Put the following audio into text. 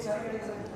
Saturdays